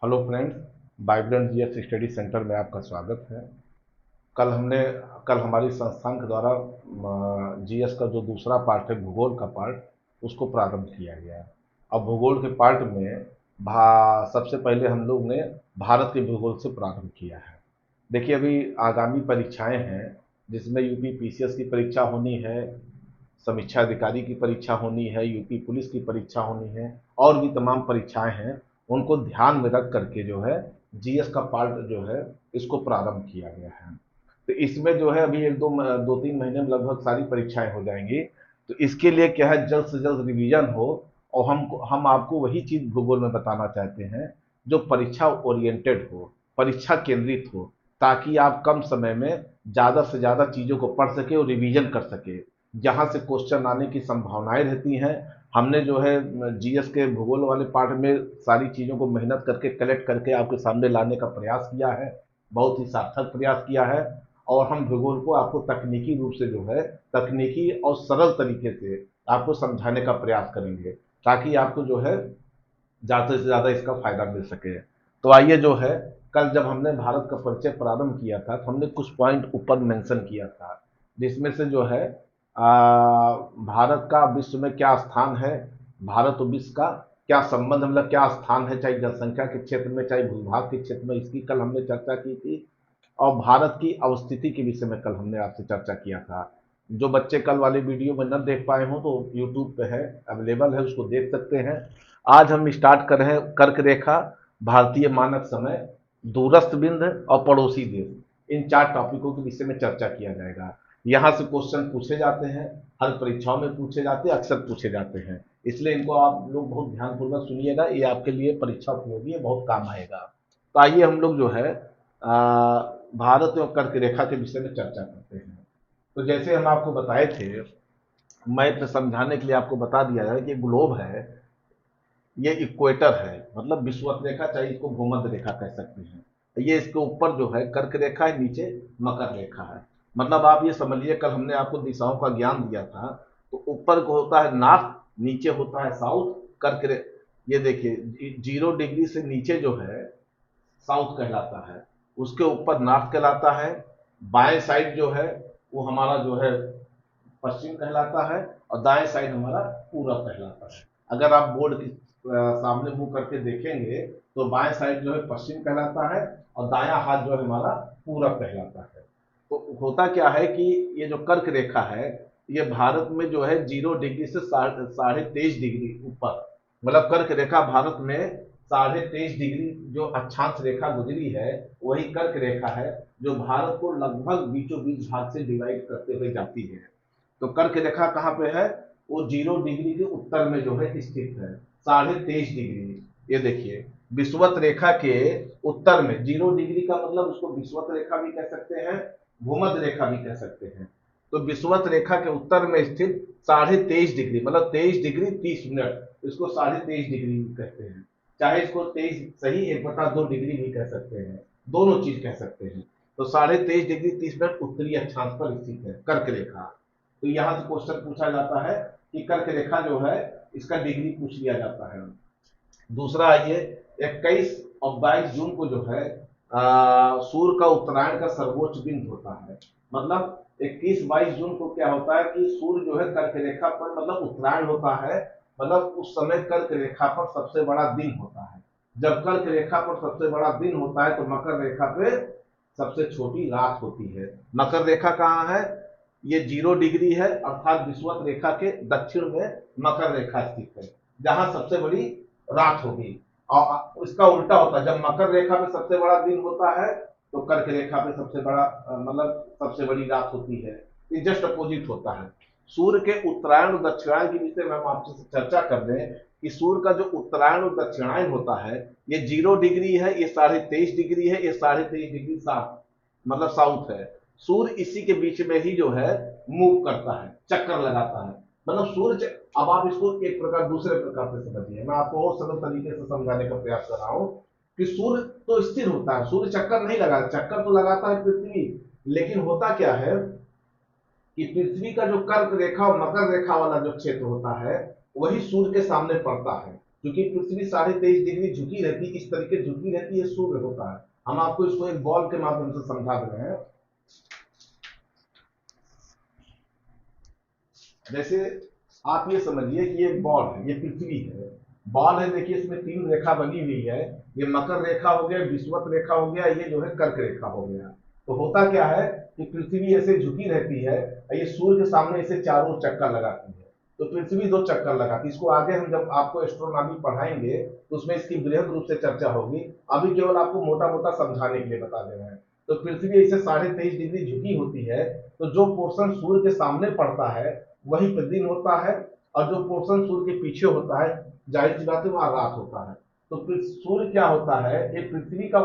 Hello friends, vibrant GS study centre में आपका स्वागत है। कल हमने कल हमारी संस्थान के द्वारा जीएस का जो दूसरा पार्ट है, भूगोल का पार्ट, उसको प्रारंभ किया गया। अब भूगोल के पार्ट में सबसे पहले हम लोग ने भारत के भूगोल से प्रारंभ किया है। देखिए, अभी आगामी परीक्षाएं हैं जिसमें यूपी पीसीएस की परीक्षा होनी है, समीक्षा अधिकारी की परीक्षा होनी है, यूपी पुलिस की परीक्षा होनी है, और भी तमाम परीक्षाएं हैं। उनको ध्यान में रख करके जो है जीएस का पार्ट जो है इसको प्रारंभ किया गया है। तो इसमें जो है अभी एक दो दो तीन महीने में लगभग सारी परीक्षाएं हो जाएंगी। तो इसके लिए क्या है, जल्द से जल्द रिवीजन हो। और हम आपको वही चीज भूगोल में बताना चाहते हैं जो परीक्षा ओरिएंटेड हो, परीक्षा केंद्रित हो, ताकि आप कम समय में ज्यादा से ज्यादा चीजों को पढ़ सके और रिवीजन कर सके। जहां से क्वेश्चन आने की संभावनाएं रहती हैं, हमने जो है जीएस के भूगोल वाले पार्ट में सारी चीजों को मेहनत करके कलेक्ट करके आपके सामने लाने का प्रयास किया है। बहुत ही सार्थक प्रयास किया है। और हम भूगोल को आपको तकनीकी रूप से जो है, तकनीकी और सरल तरीके से आपको समझाने का प्रयास करेंगे, ताकि आपको जो है ज्यादा से ज्यादा इसका फायदा मिल सके। तो आइए जो है, कल जब हमने भारत का परिचय प्रारंभ किया था तो हमने कुछ पॉइंट ऊपर मेंशन किया था, जिसमें से जो है भारत का विश्व में क्या स्थान है, भारत और विश्व का क्या संबंध, मतलब क्या स्थान है, चाहे जनसंख्या के क्षेत्र में चाहे भूभाग के क्षेत्र में, इसकी कल हमने चर्चा की थी। और भारत की अवस्थिति के विषय में कल हमने आपसे चर्चा किया था। जो बच्चे कल वाले वीडियो में न देख पाए हों तो यूट्यूब पे है, अवेलेबल है, उसको देख सकते हैं। आज हम स्टार्ट कर रहे हैं कर्क रेखा, भारतीय मानक समय, दूरस्थ बिंदु और पड़ोसी देश। इन चार टॉपिकों के विषय में चर्चा किया जाएगा। यहाँ से क्वेश्चन पूछे जाते हैं, हर परीक्षाओं में पूछे जाते हैं, अक्सर पूछे जाते हैं। इसलिए इनको आप लोग बहुत ध्यानपूर्वक सुनिएगा, ये आपके लिए परीक्षा उपयोगी है, बहुत काम आएगा। तो आइए हम लोग जो है भारत और कर्क रेखा के विषय में चर्चा करते हैं। तो जैसे हम आपको बताए थे, मैथ समझाने के लिए आपको बता दिया है कि ग्लोब है, ये इक्वेटर है, मतलब विषुवत रेखा, चाहे इसको भूमध्य रेखा कह सकते हैं। ये इसके ऊपर जो है कर्क रेखा है, नीचे मकर रेखा है। मतलब आप ये समझिए, कल हमने आपको दिशाओं का ज्ञान दिया था। तो ऊपर को होता है नॉर्थ, नीचे होता है साउथ। ये देखिए, 0 डिग्री से नीचे जो है साउथ कहलाता है, उसके ऊपर नॉर्थ कहलाता है। बाएं साइड जो है वो हमारा जो है पश्चिम कहलाता है, और दाएं साइड हमारा पूरब कहलाता है। अगर आप बोर्ड के सामने मुंह करके देखेंगे तो बाएं साइड जो है पश्चिम कहलाता है, और दायां हाथ जो है हमारा पूरब कहलाता है। तो होता क्या है कि ये जो कर्क रेखा है, ये भारत में जो है 0 डिग्री से 23.5 डिग्री ऊपर, मतलब कर्क रेखा भारत में 23.5 डिग्री जो अक्षांश रेखा गुजरी है, वही कर्क रेखा है जो भारत को लगभग बीचों बीच भाग से डिवाइड करते हुए जाती है। तो कर्क रेखा कहाँ पे है, वो 0 डिग्री के उत्तर में जो है स्थित है, 23.5 डिग्री। ये देखिए, विषुवत रेखा के उत्तर में 0 डिग्री का मतलब उसको विषुवत रेखा भी कह सकते हैं, भूमध्य रेखा भी कह सकते हैं। तो विषुवत रेखा के उत्तर में स्थित 23.5 डिग्री, मतलब 23 डिग्री 30 मिनट, इसको 23.5 डिग्री कहते हैं। चाहे इसको 23 सही 1/2 डिग्री भी कह सकते हैं, दोनों चीज कह सकते हैं। तो 23.5 डिग्री 30 मिनट उत्तरी अक्षांश पर स्थित है कर्क रेखा। तो यहां से क्वेश्चन पूछा जाता है कि कर्क रेखा जो है, इसका डिग्री पूछ लिया जाता है। दूसरा आइए, 21 और 22 जून को जो है सूर्य का उत्तरायण का सर्वोच्च बिंदु होता है। मतलब 21-22 जून को क्या होता है कि सूर्य जो है कर्क रेखा पर, मतलब उत्तरायण होता है, मतलब उस समय कर्क रेखा पर सबसे बड़ा दिन होता है। जब कर्क रेखा पर सबसे बड़ा दिन होता है तो मकर रेखा पे सबसे छोटी रात होती है। मकर रेखा कहाँ है, ये 0 डिग्री है, अर्थात विषुवत रेखा के दक्षिण में मकर रेखा स्थित है, जहां सबसे बड़ी रात होगी। और इसका उल्टा होता है, जब मकर रेखा पे सबसे बड़ा दिन होता है तो कर्क रेखा पे सबसे बड़ा मतलब सबसे बड़ी रात होती है। ये जस्ट अपोजिट होता है। सूर्य के उत्तरायण और दक्षिणायन के विषय में हम आपसे चर्चा कर दें कि सूर्य का जो उत्तरायण और दक्षिणायन होता है, ये 0 डिग्री है, ये 23.5 डिग्री है, ये 23.5 डिग्री साउथ, मतलब साउथ है। सूर्य इसी के बीच में ही जो है मूव करता है, चक्कर लगाता है। मतलब सूर्य, अब आप इसको एक प्रकार दूसरे प्रकार से समझिए, मैं आपको और सरल तरीके से समझाने का प्रयास कर रहा हूं कि सूर्य तो स्थिर होता है, सूर्य चक्कर नहीं लगाता, चक्कर तो लगाता है पृथ्वी। लेकिन होता क्या है कि पृथ्वी का जो कर्क रेखा और मकर रेखा वाला जो क्षेत्र होता है, वही सूर्य के सामने पड़ता है। क्योंकि पृथ्वी 23.5 डिग्री झुकी रहती है, इस तरीके झुकी रहती है, सूर्य होता है। हम आपको इसको एक बॉल के माध्यम से समझा दे रहे हैं। जैसे आप ये समझिए कि ये बॉल है, ये पृथ्वी है, बॉल है, देखिए इसमें 3 रेखा बनी हुई है, ये मकर रेखा हो गया, विषुवत रेखा हो गया, ये जो है कर्क रेखा हो गया। तो होता क्या है कि पृथ्वी ऐसे झुकी रहती है, ये सूर्य के सामने इसे चारों ओर चक्कर लगाती है, तो पृथ्वी 2 चक्कर लगाती है। इसको आगे हम जब आपको एस्ट्रोनॉमी पढ़ाएंगे तो उसमें इसकी बृहद रूप से चर्चा होगी, अभी केवल आपको मोटा मोटा समझाने के लिए बता दे रहे हैं। तो पृथ्वी इसे 23.5 डिग्री झुकी होती है, तो जो पोर्शन सूर्य के सामने पड़ता है वही दिन होता है, और जो पोर्शन सूर्य के पीछे होता है, जाहिर सी बात है वहां रात होता है। तो फिर सूर्य क्या होता है, एक पृथ्वी का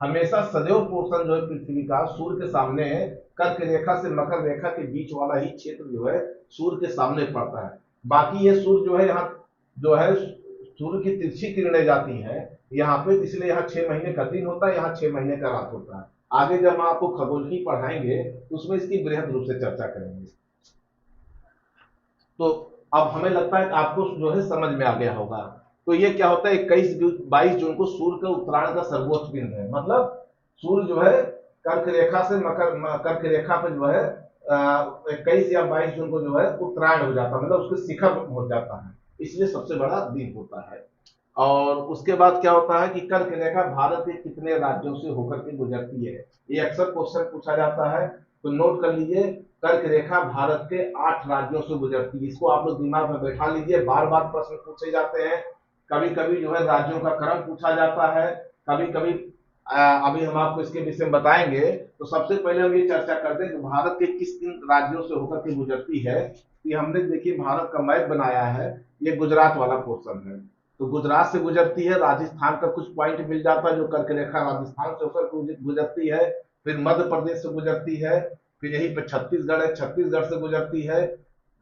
हमेशा सदैव पोर्शन जो है पृथ्वी का सूर्य के सामने है, कर्क रेखा से मकर रेखा के बीच वाला ही क्षेत्र जो है सूर्य के सामने पड़ता है। बाकी ये सूर्य जो है यहाँ जो है सूर्य की तिरछी किरणें जाती है यहाँ पे, इसलिए यहाँ 6 महीने का दिन होता है, यहाँ 6 महीने का रात होता है। आगे जब हम आपको खगोल की पढ़ाएंगे तो उसमें इसकी बृहद रूप से चर्चा करेंगे। तो अब हमें लगता है कि आपको जो है समझ में आ गया होगा। तो ये क्या होता है, 22 जून को सूर्य का उत्तरायण का सर्वोच्च बिंदु है, मतलब सूर्य जो है कर्क रेखा से कर्क रेखा पर जो है 21 या 22 जून को जो है उत्तरायण हो जाता है, मतलब उसके शिखर हो जाता है, इसलिए सबसे बड़ा दिन होता है। और उसके बाद क्या होता है कि कर्क रेखा भारत के कितने राज्यों से होकर के गुजरती है, ये अक्सर क्वेश्चन पूछा जाता है, तो नोट कर लीजिए। कर्क रेखा भारत के 8 राज्यों से गुजरती है, इसको आप लोग दिमाग में बैठा लीजिए, बार बार प्रश्न पूछे जाते हैं। कभी कभी जो है राज्यों का क्रम पूछा जाता है, कभी कभी अभी हम आपको इसके विषय में बताएंगे। तो सबसे पहले हम ये चर्चा करते हैं कि भारत के किस किन राज्यों से होकर के गुजरती है। कि हमने देखिए भारत का मैप बनाया है, ये गुजरात वाला पोर्शन है, तो गुजरात से गुजरती है, राजस्थान का कुछ पॉइंट मिल जाता है जो कर्क रेखा राजस्थान से होकर गुजरती है, फिर मध्य प्रदेश से गुजरती है, फिर यहीं पे छत्तीसगढ़ है, छत्तीसगढ़ से गुजरती है,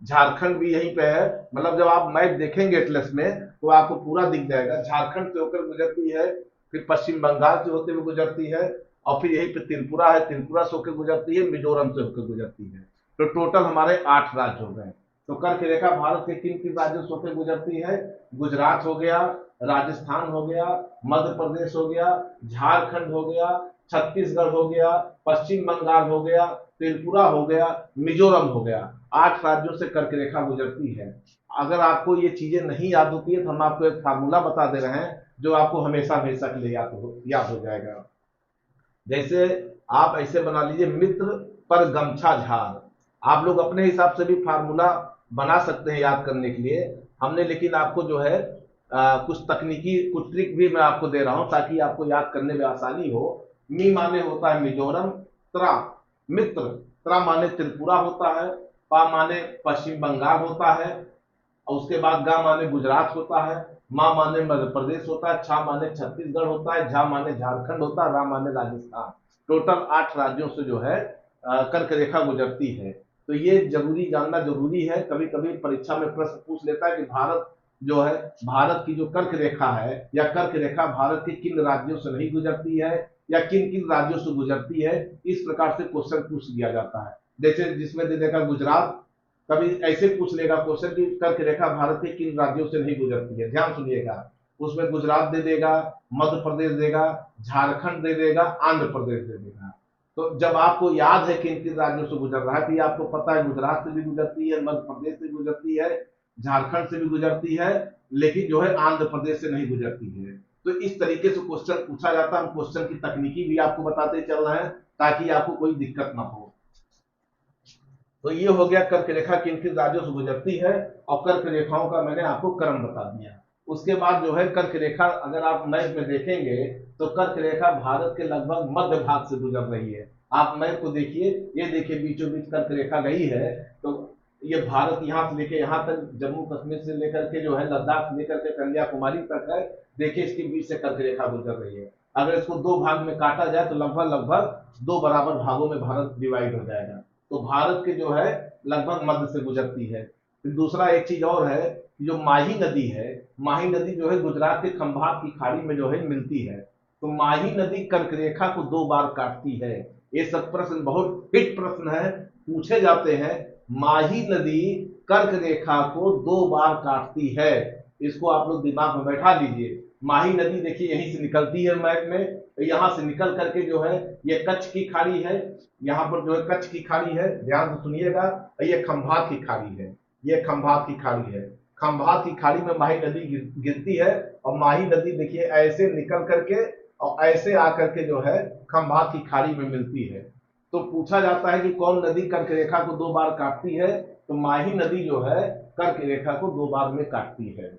झारखंड भी यहीं पे है। मतलब जब आप मैप देखेंगे एटलस में तो आपको पूरा दिख जाएगा, झारखंड से होकर गुजरती है, फिर पश्चिम बंगाल से होते हुए गुजरती है, और फिर यहीं पे त्रिपुरा है, त्रिपुरा से होकर गुजरती है, मिजोरम से होकर गुजरती है। तो टोटल हमारे 8 राज्य हो गए। तो कर्क रेखा भारत के किन किन राज्यों से होकर गुजरती है, गुजरात हो गया, राजस्थान हो गया, मध्य प्रदेश हो गया, झारखंड हो गया, छत्तीसगढ़ हो गया, पश्चिम बंगाल हो गया, त्रिपुरा हो गया, मिजोरम हो गया। 8 राज्यों से कर्क रेखा गुजरती है। अगर आपको ये चीजें नहीं याद होती है तो हम आपको एक फार्मूला बता दे रहे हैं जो आपको हमेशा हमेशा के लिए याद हो जाएगा। जैसे आप ऐसे बना लीजिए, मित्र पर गमछा झार। आप लोग अपने हिसाब से भी फार्मूला बना सकते हैं याद करने के लिए, हमने लेकिन आपको जो है कुछ तकनीकी कुछ ट्रिक भी मैं आपको दे रहा हूं ताकि आपको याद करने में आसानी हो। मी माने होता है मिजोरम, त्रा मित्र, त्रा माने त्रिपुरा होता है, पा माने पश्चिम बंगाल होता है, और उसके बाद गा माने गुजरात होता है, मा माने मध्य प्रदेश होता है, छा माने छत्तीसगढ़ होता है, झा माने झारखंड होता है, रा माने राजस्थान। टोटल 8 राज्यों से जो है कर्क रेखा गुजरती है। तो ये जरूरी जानना जरूरी है, कभी कभी परीक्षा में प्रश्न पूछ लेता है कि भारत जो है, भारत की जो कर्क रेखा है या कर्क रेखा भारत के किन राज्यों से नहीं गुजरती है या किन किन राज्यों से गुजरती है, इस प्रकार से क्वेश्चन पूछ दिया जाता है। जैसे जिसमें दे देगा गुजरात, कभी ऐसे पूछ लेगा क्वेश्चन कि कर्क रेखा भारत के किन राज्यों से नहीं गुजरती है, ध्यान सुनिएगा। उसमें गुजरात दे देगा, मध्य प्रदेश देगा, झारखंड दे देगा, आंध्र प्रदेश दे देगा। तो जब आपको याद है किन किन राज्यों से गुजर रहा है, तो ये आपको पता है गुजरात से भी गुजरती है, मध्य प्रदेश से गुजरती है, झारखंड से भी गुजरती है, लेकिन जो है आंध्र प्रदेश से नहीं गुजरती है। तो इस तरीके से क्वेश्चन पूछा जाता है, हम क्वेश्चन की तकनीकी भी आपको बताते चल रहे हैं ताकि आपको कोई दिक्कत ना हो। तो ये हो गया कर्क रेखा किन किन राज्यों से गुजरती है, और कर्क रेखाओं का मैंने आपको क्रम बता दिया। उसके बाद जो है कर्क रेखा अगर आप मैप में देखेंगे तो कर्क रेखा भारत के लगभग मध्य भाग से गुजर रही है। आप मैप को देखिए, ये देखिए बीचों बीच कर्क रेखा गई है, तो ये भारत यहाँ से लेके यहाँ तक, जम्मू कश्मीर से लेकर के जो है लद्दाख से लेकर के कन्याकुमारी तक है, देखिए इसके बीच से कर्क रेखा गुजर रही है। अगर इसको 2 भाग में काटा जाए तो लगभग लगभग 2 बराबर भागों में भारत डिवाइड हो जाएगा। तो भारत के जो है लगभग मध्य से गुजरती है। फिर दूसरा एक चीज और है कि जो माही नदी है, माही नदी जो है गुजरात के खंभात की खाड़ी में जो है मिलती है, तो माही नदी कर्क रेखा को 2 बार काटती है। ये सब प्रश्न बहुत हिट प्रश्न है, पूछे जाते हैं। माही नदी कर्क रेखा को 2 बार काटती है, इसको आप लोग दिमाग में बैठा लीजिए। माही नदी देखिए यहीं से निकलती है मैप में, यहां से निकल करके जो है ये कच्छ की खाड़ी है, यहाँ पर जो है कच्छ की खाड़ी है, ध्यान से सुनिएगा। ये खंभात की खाड़ी है, ये खंभात की खाड़ी है। खंभात की खाड़ी में माही नदी गिरती है, और माही नदी देखिए ऐसे निकल करके और ऐसे आकर के जो है खंभात की खाड़ी में मिलती है। तो पूछा जाता है कि कौन नदी कर्क रेखा को 2 बार काटती है, तो माही नदी जो है कर्क रेखा को 2 बार में काटती है।